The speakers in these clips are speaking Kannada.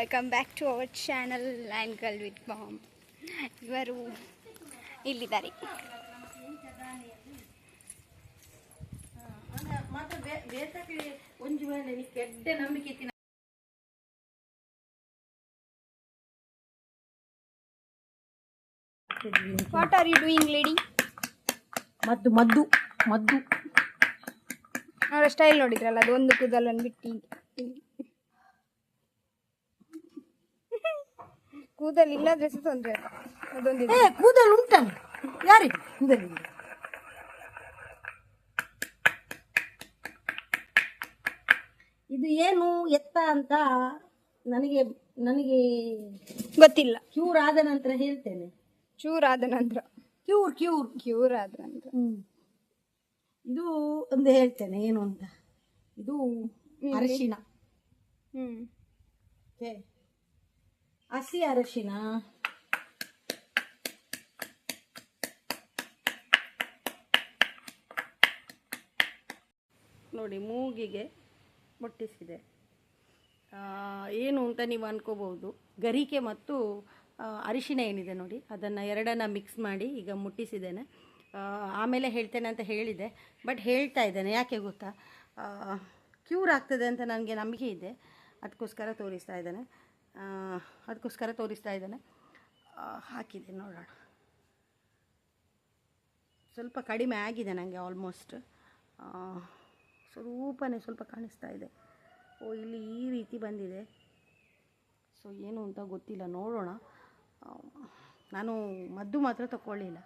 Welcome back to our channel and girl with bomb. ಇವರು ಇಲ್ಲಿದ್ದಾರೆ. What are you doing lady? ಮದ್ದು ಮದ್ದು ಮದ್ದು ಅವರ ಸ್ಟೈಲ್ ನೋಡಿದ್ರಲ್ಲ, ಅದು ಒಂದು ಕೂದಲನ್ನು ಬಿಟ್ಟು ಕೂದಲು ಇಲ್ಲದ್ರೆ ಸಹ ತೊಂದರೆ ಇಲ್ಲ. ಅದೊಂದು ಕೂದಲು ಉಂಟಲ್ಲ ಯಾರಿಗೆ ಕೂದಲು ಇದು ಏನು ಎತ್ತ ಅಂತ ನನಗೆ ನನಗೆ ಗೊತ್ತಿಲ್ಲ. ಕ್ಯೂರ್ ಆದ ನಂತರ ಹೇಳ್ತೇನೆ. ಚೂರ್ ಆದ ನಂತರ ಕ್ಯೂರ್ ಕ್ಯೂರ್ ಕ್ಯೂರ್ ಆದ ನಂತರ ಇದು ಒಂದು ಹೇಳ್ತೇನೆ ಏನು ಅಂತ. ಇದು ಅರಿಶಿನ, ಹಸಿ ಅರಿಶಿನ, ನೋಡಿ ಮೂಗಿಗೆ ಮುಟ್ಟಿಸಿದೆ. ಏನು ಅಂತ ನೀವು ಅನ್ಕೋಬಹುದು. ಗರಿಕೆ ಮತ್ತು ಅರಿಶಿನ ಏನಿದೆ ನೋಡಿ, ಅದನ್ನು ಎರಡನ್ನು ಮಿಕ್ಸ್ ಮಾಡಿ ಈಗ ಮುಟ್ಟಿಸಿದ್ದೇನೆ. ಆಮೇಲೆ ಹೇಳ್ತೇನೆ ಅಂತ ಹೇಳಿದೆ, ಬಟ್ ಹೇಳ್ತಾ ಇದ್ದೇನೆ. ಯಾಕೆ ಗೊತ್ತಾ, ಕ್ಯೂರ್ ಆಗ್ತದೆ ಅಂತ ನನಗೆ ನಂಬಿಕೆ ಇದೆ. ಅದಕ್ಕೋಸ್ಕರ ತೋರಿಸ್ತಾ ಇದ್ದೇನೆ. ಹಾಕಿದೆ ನೋಡೋಣ. ಸ್ವಲ್ಪ ಕಡಿಮೆ ಆಗಿದೆ ನನಗೆ, ಆಲ್ಮೋಸ್ಟ್ ಸ್ವಲ್ಪನೇ ಸ್ವಲ್ಪ ಕಾಣಿಸ್ತಾ ಇದೆ. ಇಲ್ಲಿ ಈ ರೀತಿ ಬಂದಿದೆ. ಸೊ ಏನು ಅಂತ ಗೊತ್ತಿಲ್ಲ, ನೋಡೋಣ. ನಾನು ಮದ್ದು ಮಾತ್ರ ತಗೊಳ್ಳಿಲ್ಲ,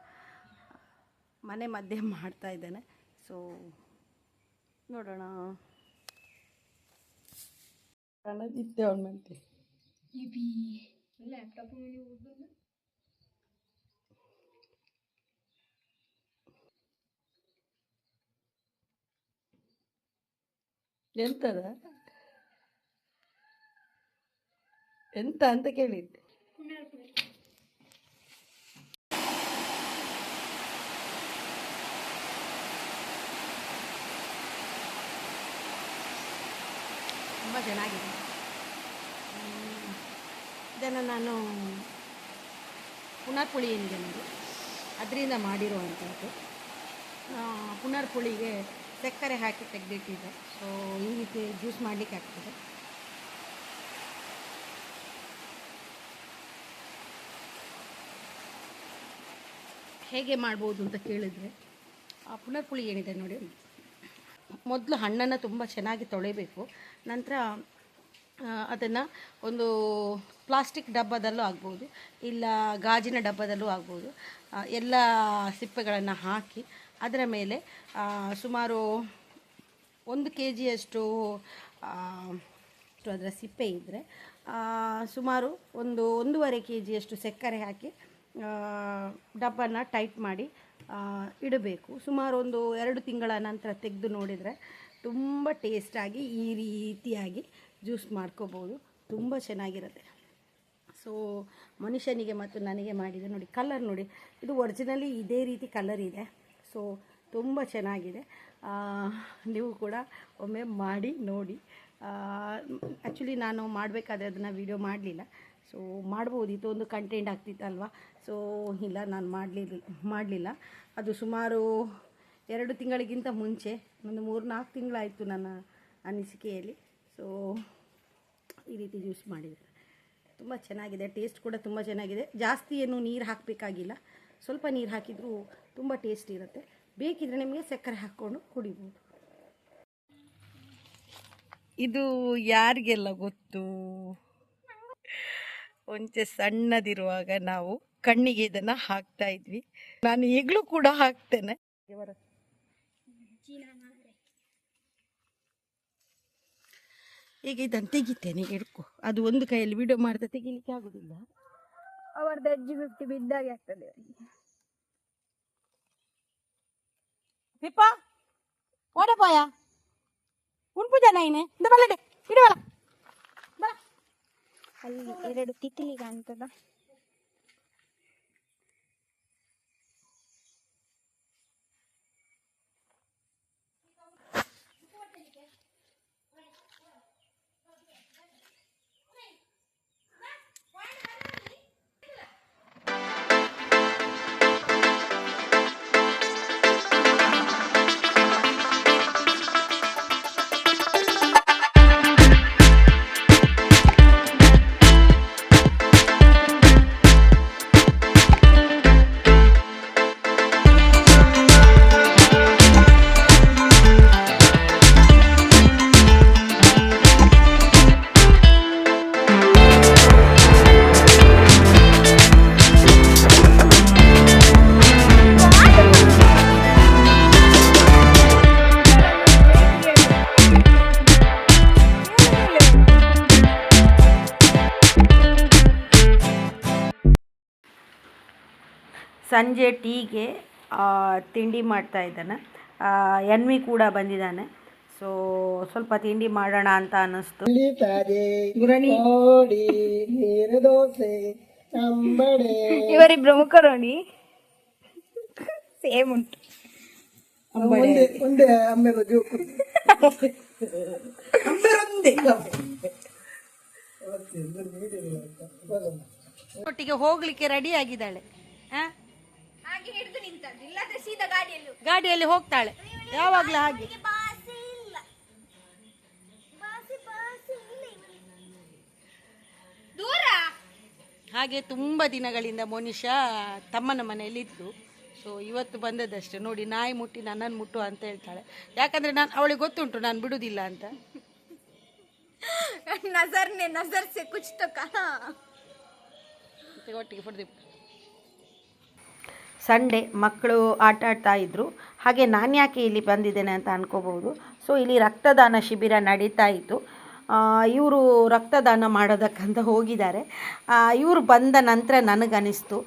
ಮನೆ ಮದ್ದೇ ಮಾಡ್ತಾ ಇದ್ದೇನೆ. ಸೊ ನೋಡೋಣ. ಎಂತದ ಎಂತ ಅಂತ ಕೇಳಿದ್ದೆ. ತುಂಬ ಚೆನ್ನಾಗಿದೆ. ಇದನ್ನು ನಾನು ಪುನರ್ಪುಳಿ ಏನಿದೆ ನೋಡಿ, ಅದರಿಂದ ಮಾಡಿರುವಂಥದ್ದು. ಪುನರ್ಪುಳಿಗೆ ಸಕ್ಕರೆ ಹಾಕಿ ತೆಗೆದಿಟ್ಟಿದ್ದೆ. ಸೊ ಈ ರೀತಿ ಜ್ಯೂಸ್ ಮಾಡಲಿಕ್ಕೆ ಆಗ್ತದೆ. ಹೇಗೆ ಮಾಡ್ಬೋದು ಅಂತ ಕೇಳಿದರೆ, ಪುನರ್ಪುಳಿ ಏನಿದೆ ನೋಡಿ, ಮೊದಲು ಹಣ್ಣನ್ನು ತುಂಬ ಚೆನ್ನಾಗಿ ತೊಳೆಯಬೇಕು. ನಂತರ ಅದನ್ನು ಒಂದು ಪ್ಲಾಸ್ಟಿಕ್ ಡಬ್ಬದಲ್ಲೂ ಆಗ್ಬೋದು, ಇಲ್ಲ ಗಾಜಿನ ಡಬ್ಬದಲ್ಲೂ ಆಗ್ಬೋದು. ಎಲ್ಲ ಸಿಪ್ಪೆಗಳನ್ನು ಹಾಕಿ ಅದರ ಮೇಲೆ ಸುಮಾರು 1 kg ಅದರ ಸಿಪ್ಪೆ ಇದ್ದರೆ ಸುಮಾರು 1.5 kg ಸಕ್ಕರೆ ಹಾಕಿ ಡಬ್ಬನ ಟೈಟ್ ಮಾಡಿ ಇಡಬೇಕು. ಸುಮಾರು ಒಂದು 2 ತಿಂಗಳ ನಂತರ ತೆಗೆದು ನೋಡಿದರೆ ತುಂಬ ಟೇಸ್ಟಾಗಿ ಈ ರೀತಿಯಾಗಿ ಜ್ಯೂಸ್ ಮಾಡ್ಕೋಬೋದು. ತುಂಬ ಚೆನ್ನಾಗಿರುತ್ತೆ. ಸೊ ಮನುಷ್ಯನಿಗೆ ಮತ್ತು ನನಗೆ ಮಾಡಿದೆ ನೋಡಿ. ಕಲರ್ ನೋಡಿ, ಇದು ಒರಿಜಿನಲಿ ಇದೇ ರೀತಿ ಕಲರ್ ಇದೆ. ಸೊ ತುಂಬ ಚೆನ್ನಾಗಿದೆ. ನೀವು ಕೂಡ ಒಮ್ಮೆ ಮಾಡಿ ನೋಡಿ. ಆ್ಯಕ್ಚುಲಿ ನಾನು ಮಾಡಬೇಕಾದ್ರೆ ಅದನ್ನು ವೀಡಿಯೋ ಮಾಡಲಿಲ್ಲ. ಸೊ ಮಾಡ್ಬೋದಿತ್ತು, ಒಂದು ಕಂಟೆಂಟ್ ಆಗ್ತಿತ್ತಲ್ವ. ಸೊ ಇಲ್ಲ, ನಾನು ಮಾಡಲಿಲ್ಲ. ಅದು ಸುಮಾರು 2 ತಿಂಗಳಿಗಿಂತ ಮುಂಚೆ, ಒಂದು 3-4 ತಿಂಗಳಾಯಿತು ನನ್ನ ಅನಿಸಿಕೆಯಲ್ಲಿ. ಸೊ ಈ ರೀತಿ ಜ್ಯೂಸ್ ಮಾಡಿದರೆ ತುಂಬ ಚೆನ್ನಾಗಿದೆ. ಟೇಸ್ಟ್ ಕೂಡ ತುಂಬ ಚೆನ್ನಾಗಿದೆ. ಜಾಸ್ತಿ ಏನು ನೀರು ಹಾಕಬೇಕಾಗಿಲ್ಲ, ಸ್ವಲ್ಪ ನೀರು ಹಾಕಿದರೂ ತುಂಬ ಟೇಸ್ಟ್ ಇರುತ್ತೆ. ಬೇಕಿದ್ರೆ ನಿಮಗೆ ಸಕ್ಕರೆ ಹಾಕ್ಕೊಂಡು ಕುಡಿಬೋದು. ಇದು ಯಾರಿಗೆಲ್ಲ ಗೊತ್ತು, ಒಂಚೆ ಸಣ್ಣದಿರುವಾಗ ನಾವು ಕಣ್ಣಿಗೆ ಇದನ್ನು ಹಾಕ್ತಾ ಇದ್ವಿ. ನಾನು ಈಗಲೂ ಕೂಡ ಹಾಕ್ತೇನೆ. ಈಗ ಇದನ್ನು ತೆಗಿತೇನೆ, ಹಿಡ್ಕೊ. ಅದು ಒಂದು ಕೈಯಲ್ಲಿ ವಿಡಿಯೋ ಮಾಡ್ತಾ ತೆಗಿಲಿಕ್ಕೆ ಆಗೋದಿಲ್ಲ. ಅವರದ್ದು ಅಜ್ಜಿ 50 ಬಿದ್ದಾಗೆ ಆಗ್ತದೆ. ಪಿಪ್ಪ ಓಡಪಾಯ ಉಂಪು ಜನ ಇನೆ ಇಂದ ಬಲ್ಲಡೆ ಇಡವಲ್ಲ. ಅಲ್ಲಿ 2 ತಿತಿಲಿ ಕಾಣ್ತದ. ಸಂಜೆ ಟೀಗೆ ತಿಂಡಿ ಮಾಡ್ತಾ ಇದ್ದಾನೆ. ಎನ್ವಿ ಕೂಡ ಬಂದಿದ್ದಾನೆ. ಸೊ ಸ್ವಲ್ಪ ತಿಂಡಿ ಮಾಡೋಣ ಅಂತ ಅನ್ನಿಸ್ತು. ಇವರಿಬ್ರು ಮುಖರೋಣಿ ಸೇಮ್ ಉಂಟು. ಒಟ್ಟಿಗೆ ಹೋಗ್ಲಿಕ್ಕೆ ರೆಡಿ ಆಗಿದ್ದಾಳೆ. ಗಾಡಿಯಲ್ಲಿ ಹೋಗ್ತಾಳೆ ಯಾವಾಗ್ಲೂ ಹಾಗೆ. ಹಾಗೆ ತುಂಬ ದಿನಗಳಿಂದ ಮೋನಿಶಾ ತಮ್ಮನ ಮನೆಯಲ್ಲಿದ್ದು. ಸೊ ಇವತ್ತು ಬಂದದಷ್ಟೇ. ನೋಡಿ, ನಾಯಿ ಮುಟ್ಟಿ ನನ್ನನ್ನು ಮುಟ್ಟು ಅಂತ ಹೇಳ್ತಾಳೆ. ಯಾಕಂದರೆ ನಾನು ಅವಳಿಗೆ ಗೊತ್ತುಂಟು ನಾನು ಬಿಡುವುದಿಲ್ಲ ಅಂತ. ನಜರ್ ಸೆ ಕುಚ್ ತೋ ಕಹಾ. ಒಟ್ಟಿಗೆ ಫುಡ್ದೀಪ್ ಸಂಡೇ ಮಕ್ಕಳು ಆಟ ಆಡ್ತಾ ಇದ್ದರು. ಹಾಗೆ ನಾನು ಯಾಕೆ ಇಲ್ಲಿ ಬಂದಿದ್ದೇನೆ ಅಂತ ಅನ್ಕೋಬಹುದು. ಸೊ ಇಲ್ಲಿ ರಕ್ತದಾನ ಶಿಬಿರ ನಡೀತಾ ಇತ್ತು. ಇವರು ರಕ್ತದಾನ ಮಾಡೋದಕ್ಕಂತ ಹೋಗಿದ್ದಾರೆ. ಇವರು ಬಂದ ನಂತರ ನನಗನ್ನಿಸ್ತು,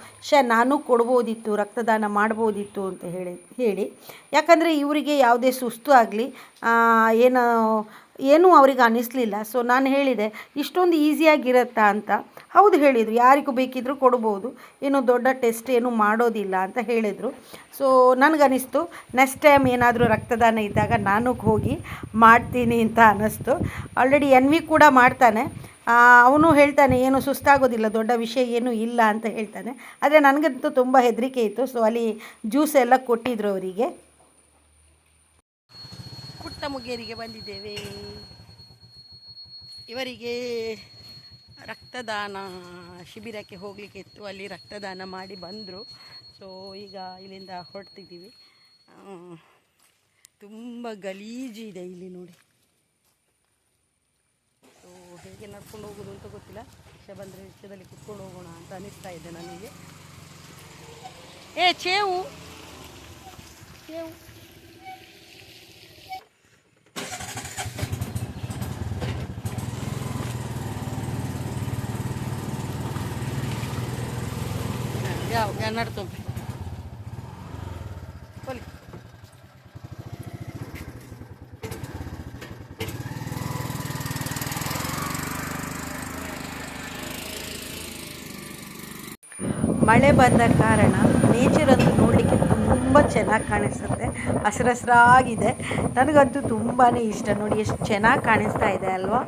ನಾನು ಕೊಡ್ಬೋದಿತ್ತು, ರಕ್ತದಾನ ಮಾಡ್ಬೋದಿತ್ತು ಅಂತ ಹೇಳಿ. ಯಾಕಂದರೆ ಇವರಿಗೆ ಯಾವುದೇ ಸುಸ್ತು ಆಗಲಿ ಏನೂ ಅವ್ರಿಗೆ ಅನ್ನಿಸ್ಲಿಲ್ಲ. ಸೊ ನಾನು ಹೇಳಿದೆ, ಇಷ್ಟೊಂದು ಈಸಿಯಾಗಿರುತ್ತಾ ಅಂತ. ಹೌದು ಹೇಳಿದರು, ಯಾರಿಗೂ ಬೇಕಿದ್ದರೂ ಕೊಡ್ಬೋದು, ಏನು ದೊಡ್ಡ ಟೆಸ್ಟ್ ಏನೂ ಮಾಡೋದಿಲ್ಲ ಅಂತ ಹೇಳಿದರು. ಸೊ ನನಗನ್ನಿಸ್ತು, ನೆಕ್ಸ್ಟ್ ಟೈಮ್ ಏನಾದರೂ ರಕ್ತದಾನ ಇದ್ದಾಗ ನಾನು ಹೋಗಿ ಮಾಡ್ತೀನಿ ಅಂತ ಅನ್ನಿಸ್ತು. ಆಲ್ರೆಡಿ ಎನ್ವಿ ಕೂಡ ಮಾಡ್ತಾನೆ. ಅವನು ಹೇಳ್ತಾನೆ ಏನು ಸುಸ್ತಾಗೋದಿಲ್ಲ, ದೊಡ್ಡ ವಿಷಯ ಏನೂ ಇಲ್ಲ ಅಂತ ಹೇಳ್ತಾನೆ. ಆದರೆ ನನಗಂತೂ ತುಂಬ ಹೆದರಿಕೆ ಇತ್ತು. ಸೊ ಅಲ್ಲಿ ಜ್ಯೂಸ್ ಎಲ್ಲ ಕೊಟ್ಟಿದ್ರು ಅವರಿಗೆ. ಪುಟ್ಟ ಮುಗೇರಿಗೆ ಬಂದಿದ್ದೇವೆ. ಇವರಿಗೆ ರಕ್ತದಾನ ಶಿಬಿರಕ್ಕೆ ಹೋಗಲಿಕ್ಕೆ ಇತ್ತು. ಅಲ್ಲಿ ರಕ್ತದಾನ ಮಾಡಿ ಬಂದರು. ಸೊ ಈಗ ಇಲ್ಲಿಂದ ಹೊರಡ್ತಿದ್ದೀವಿ. ತುಂಬ ಗಲೀಜಿದೆ ಇಲ್ಲಿ ನೋಡಿ. ಸೊ ಹೇಗೆ ನಡ್ಕೊಂಡು ಹೋಗೋದು ಅಂತ ಗೊತ್ತಿಲ್ಲ. ರಿಕ್ಷಾ ಬಂದರೆ ರಿಕ್ಷಾದಲ್ಲಿ ಕುತ್ಕೊಂಡು ಹೋಗೋಣ ಅಂತ ಅನ್ನಿಸ್ತಾ ಇದೆ ನನಗೆ. ಚೇವು ನಡ್ತೊಂಬ ಕೊಲಿ. ಮಳೆ ಬಂದ ಕಾರಣ ನೇಚರಂತೂ ನೋಡಲಿಕ್ಕೆ ತುಂಬ ಚೆನ್ನಾಗಿ ಕಾಣಿಸುತ್ತೆ. ಹಸಿರಾಗಿದೆ. ನನಗಂತೂ ತುಂಬಾ ಇಷ್ಟ. ನೋಡಿ ಎಷ್ಟು ಚೆನ್ನಾಗಿ ಕಾಣಿಸ್ತಾ ಇದೆ ಅಲ್ವಾ.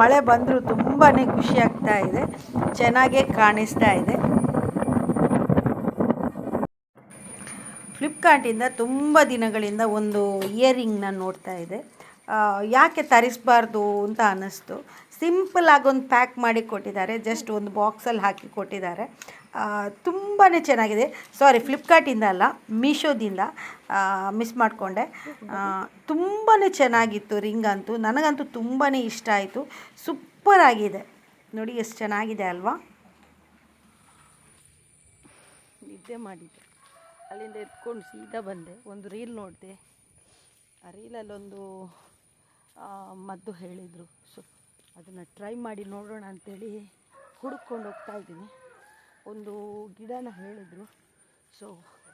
ಮಳೆ ಬಂದರೂ ತುಂಬಾ ಖುಷಿ ಆಗ್ತಾ ಇದೆ. ಚೆನ್ನಾಗೇ ಕಾಣಿಸ್ತಾ ಇದೆ. ಫ್ಲಿಪ್ಕಾರ್ಟಿಂದ ತುಂಬ ದಿನಗಳಿಂದ ಒಂದು ಇಯರಿಂಗ್ ನಾನು ನೋಡ್ತಾ ಇದ್ದೆ. ಯಾಕೆ ತರಿಸಬಾರ್ದು ಅಂತ ಅನ್ನಿಸ್ತು. ಸಿಂಪಲ್ಲಾಗಿ ಒಂದು ಪ್ಯಾಕ್ ಮಾಡಿ ಕೊಟ್ಟಿದ್ದಾರೆ. ಜಸ್ಟ್ ಒಂದು ಬಾಕ್ಸಲ್ಲಿ ಹಾಕಿ ಕೊಟ್ಟಿದ್ದಾರೆ. ತುಂಬಾ ಚೆನ್ನಾಗಿದೆ. ಸಾರಿ, ಫ್ಲಿಪ್ಕಾರ್ಟಿಂದ ಅಲ್ಲ, ಮೀಶೋದಿಂದ ಮಿಸ್ ಮಾಡಿಕೊಂಡೆ. ತುಂಬಾ ಚೆನ್ನಾಗಿತ್ತು ರಿಂಗ್ ಅಂತೂ. ನನಗಂತೂ ತುಂಬಾ ಇಷ್ಟ ಆಯಿತು. ಸೂಪರಾಗಿದೆ. ನೋಡಿ ಎಷ್ಟು ಚೆನ್ನಾಗಿದೆ ಅಲ್ವಾ. ನಿದ್ದೆ ಮಾಡಿದ್ದೆ. ಅಲ್ಲಿಂದ ಎತ್ಕೊಂಡು ಸೀದಾ ಬಂದೆ. ಒಂದು ರೀಲ್ ನೋಡಿದೆ. ಆ ರೀಲಲ್ಲೊಂದು ಮದ್ದು ಹೇಳಿದರು. ಸೊ ಅದನ್ನು ಟ್ರೈ ಮಾಡಿ ನೋಡೋಣ ಅಂಥೇಳಿ ಹುಡುಕೊಂಡು ಹೋಗ್ತಾ ಇದ್ದೀನಿ. ಒಂದು ಗಿಡನ ಹೇಳಿದರು. ಸೊ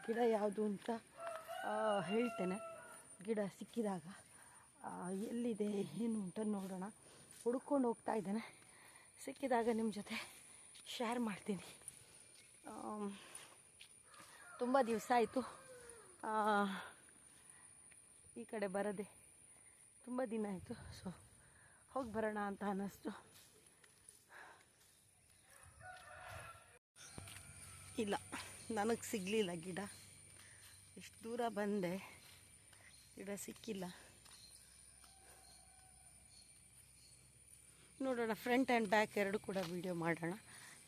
ಗಿಡ ಯಾವುದು ಅಂತ ಹೇಳ್ತೇನೆ. ಗಿಡ ಸಿಕ್ಕಿದಾಗ ಎಲ್ಲಿದೆ ಏನು ಅಂತ ನೋಡೋಣ. ಹುಡುಕೊಂಡು ಹೋಗ್ತಾ ಇದ್ದೇನೆ. ಸಿಕ್ಕಿದಾಗ ನಿಮ್ಮ ಜೊತೆ ಶೇರ್ ಮಾಡ್ತೀನಿ. ತುಂಬ ದಿವಸ ಆಯಿತು ಈ ಕಡೆ ಬರದೆ. ತುಂಬ ದಿನ ಆಯಿತು. ಸೊ ಹೋಗಿ ಬರೋಣ ಅಂತ ಅನ್ನಿಸ್ತು. ಇಲ್ಲ, ನನಗೆ ಸಿಗಲಿಲ್ಲ ಗಿಡ. ಎಷ್ಟು ದೂರ ಬಂದೆ, ಗಿಡ ಸಿಕ್ಕಿಲ್ಲ. ನೋಡೋಣ, ಫ್ರಂಟ್ ಆ್ಯಂಡ್ ಬ್ಯಾಕ್ ಎರಡು ಕೂಡ ವೀಡಿಯೋ ಮಾಡೋಣ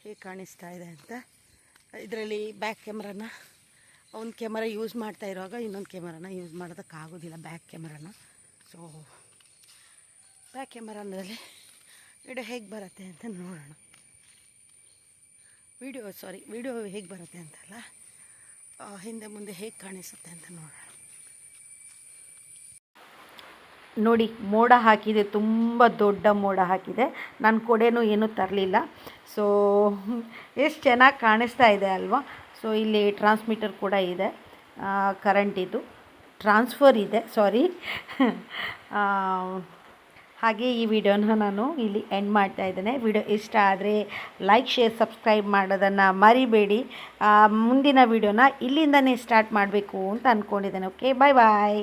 ಹೇಗೆ ಕಾಣಿಸ್ತಾ ಇದೆ ಅಂತ. ಇದರಲ್ಲಿ ಬ್ಯಾಕ್ ಕ್ಯಾಮ್ರಾನ ಒಂದು ಕ್ಯಾಮರಾ ಯೂಸ್ ಮಾಡ್ತಾ ಇರುವಾಗ ಇನ್ನೊಂದು ಕ್ಯಾಮರಾನ ಯೂಸ್ ಮಾಡೋದಕ್ಕಾಗೋದಿಲ್ಲ, ಬ್ಯಾಕ್ ಕ್ಯಾಮ್ರಾನ. ಸೊ ಬ್ಯಾಕ್ ಕ್ಯಾಮರಾನಲ್ಲಿ ವಿಡಿಯೋ ಹೇಗೆ ಬರುತ್ತೆ ಅಂತ ನೋಡೋಣ. ವಿಡಿಯೋ ಹೇಗೆ ಬರುತ್ತೆ ಅಂತಲ್ಲ, ಹಿಂದೆ ಮುಂದೆ ಹೇಗೆ ಕಾಣಿಸುತ್ತೆ ಅಂತ ನೋಡೋಣ. ನೋಡಿ, ಮೋಡ ಹಾಕಿದೆ, ತುಂಬ ದೊಡ್ಡ ಮೋಡ ಹಾಕಿದೆ. ನಾನು ಕೊಡೆನೂ ಏನೂ ತರಲಿಲ್ಲ. ಸೊ ಎಷ್ಟು ಚೆನ್ನಾಗಿ ಕಾಣಿಸ್ತಾ ಇದೆ ಅಲ್ವಾ. ಸೊ ಇಲ್ಲಿ ಟ್ರಾನ್ಸ್ಮಿಟರ್ ಕೂಡ ಇದೆ, ಕರೆಂಟಿದ್ದು ಟ್ರಾನ್ಸ್ಫರ್ ಇದೆ, ಸಾರಿ. ಹಾಗೆ ಈ ವಿಡಿಯೋನ ನಾನು ಇಲ್ಲಿ ಎಂಡ್ ಮಾಡ್ತಾ ಇದ್ದೇನೆ. ವಿಡಿಯೋ ಇಷ್ಟ ಆದರೆ ಲೈಕ್, ಶೇರ್, ಸಬ್ಸ್ಕ್ರೈಬ್ ಮಾಡೋದನ್ನು ಮರಿಬೇಡಿ. ಮುಂದಿನ ವಿಡಿಯೋನ ಇಲ್ಲಿಂದನೇ ಸ್ಟಾರ್ಟ್ ಮಾಡಬೇಕು ಅಂತ ಅಂದ್ಕೊಂಡಿದ್ದೇನೆ. ಓಕೆ, ಬಾಯ್ ಬಾಯ್.